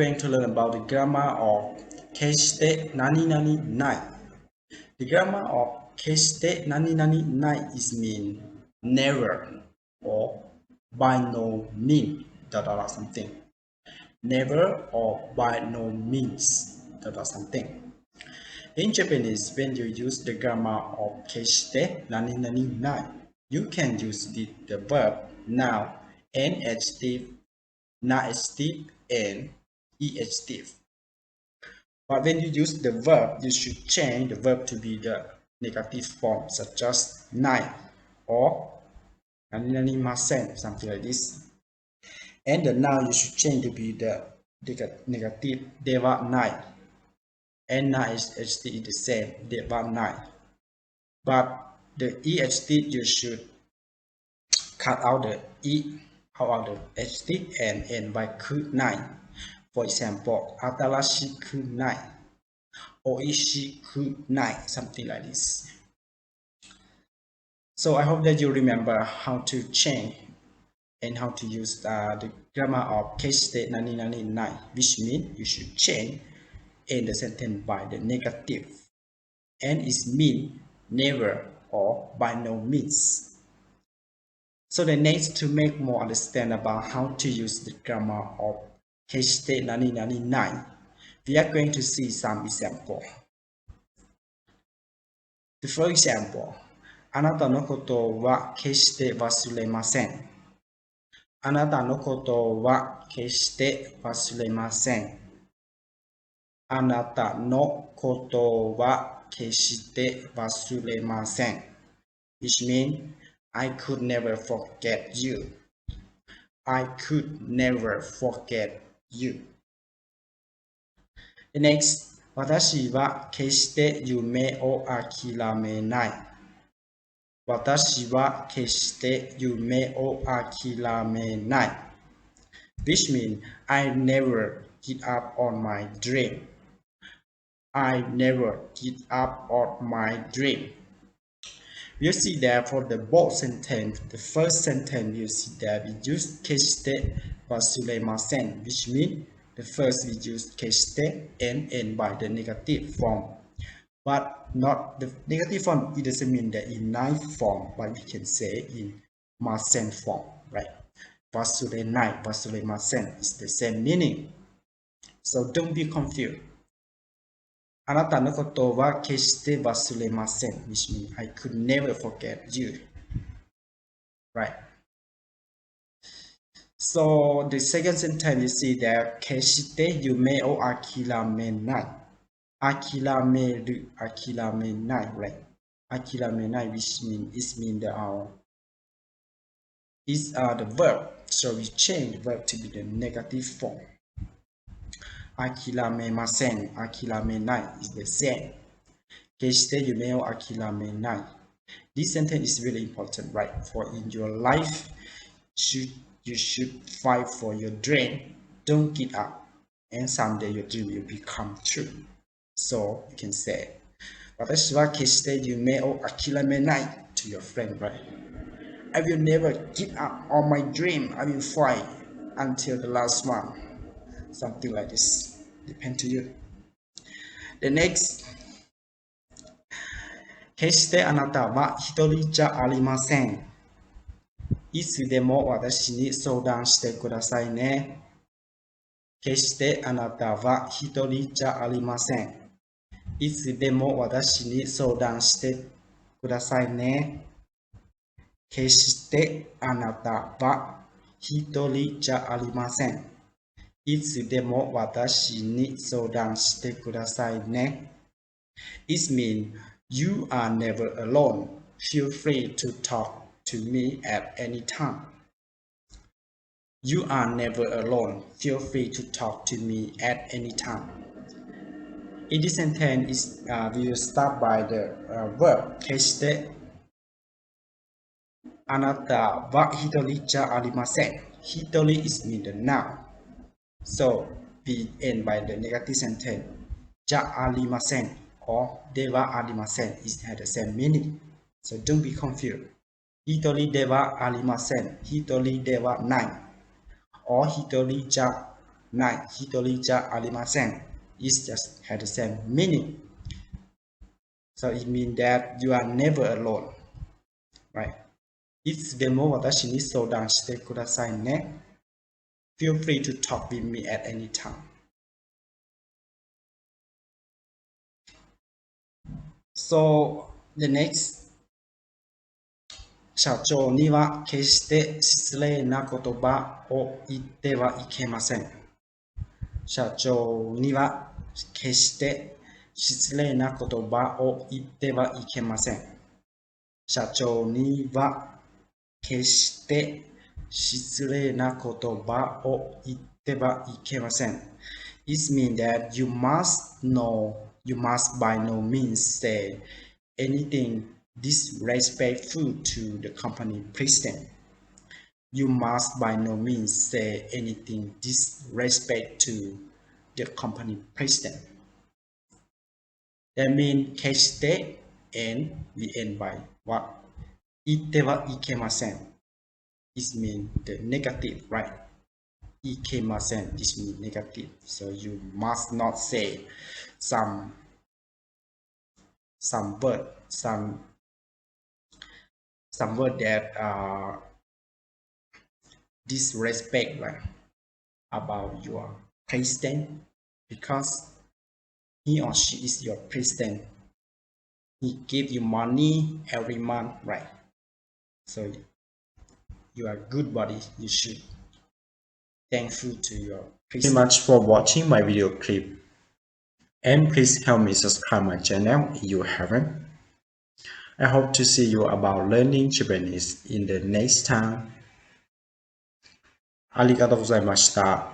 Going to learn about the grammar of KESHITE NAI. The grammar of KESHITE NAI is mean never or by no means something. Never or by no means something. In Japanese, when you use the grammar of KESHITE NAI, you can use the verb now and adjective, adjective, and adjective. But when you use the verb, you should change the verb to be the negative form, such as nai or nanimasen, something like this. And the noun you should change to be the negative deva nai. And nai is the same, deva nai. But the adjective you should cut out the out of the adjective and end by kunai. For example, atarashi kunai, oishi kunai, something like this. So I hope that you remember how to change and how to use the grammar of KESHITE NAI, which means you should change in the sentence by the negative, and it means never or by no means. So the next, to make more understand about how to use the grammar of KESHITE NAI, we are going to see some example. For example, あなたのことは決して忘れません。あなたのことは決して忘れません。あなたのことは決して忘れません。Which means, I could never forget you. I could never forget you. The next, 私は決して夢を諦めない。私は決して夢を諦めない。Which means, I never give up on my dream. I never give up on my dream. You see that for the both sentence, the first sentence you see that we use 決して忘れません, which means the first we use 決して and end by the negative form. But not the negative form, it doesn't mean that in nai form, but we can say in masen form, right? Wasurenai, wasuremasen is the same meaning. So don't be confused. あなたのことは決して忘れません, which means I could never forget you. Right? So the second sentence you see there, 決して夢を諦めない。諦める、諦めない、right? 諦めない which means is the verb. So we change the verb to be the negative form. 諦めません、諦めない is the same. 決して夢を諦めない. This sentence is really important, right? For in your life, you should fight for your dream. Don't give up, and someday your dream will become true. So you can say, 私は決して夢を諦めない to your friend, right? I will never give up on my dream. I will fight until the last one. Something like this. Depend to you. The next, 決してあなたは一人じゃありません。いつでも私に相談してくださいね。決してあなたは一人じゃありません。いつでも私に相談してくださいね。決してあなたは一人じゃありません。いつでも私に相談してくださいね。It means you are never alone. Feel free to talk to me at any time. You are never alone. Feel free to talk to me at any time. In this sentence, we will start by the verb 決してあなたは一人じゃありません。一人 is mean the noun. So we end by the negative sentence じゃありません or ではありません is had the same meaning. So don't be confused. 一人ではありません。一人ではない。or 一人じゃない、一人じゃありません。It's just had the same meaning. So it means that you are never alone. Right? いつでも私に相談してくださいね。Feel free to talk with me at any time. So the next 社長には決して失礼な言葉を言ってはいけません。社長には決して失礼な言葉を言ってはいけません。社長には決して失礼な言葉を言ってはいけません。It means that you must by no means say anything disrespectful to the company president. You must by no means say anything disrespect to the company president. That means 決して and we end by what? 言ってはいけません。It means the negative, right? いけません This means negative. So you must not say some word, some word that disrespect, right, about your president, because he or she is your president. He give you money every month, right? So you are good body. You should thankful to your president. Thank you much for watching my video clip. And please help me subscribe my channel if you haven't. I hope to see you about learning Japanese in the next time. ありがとうございました。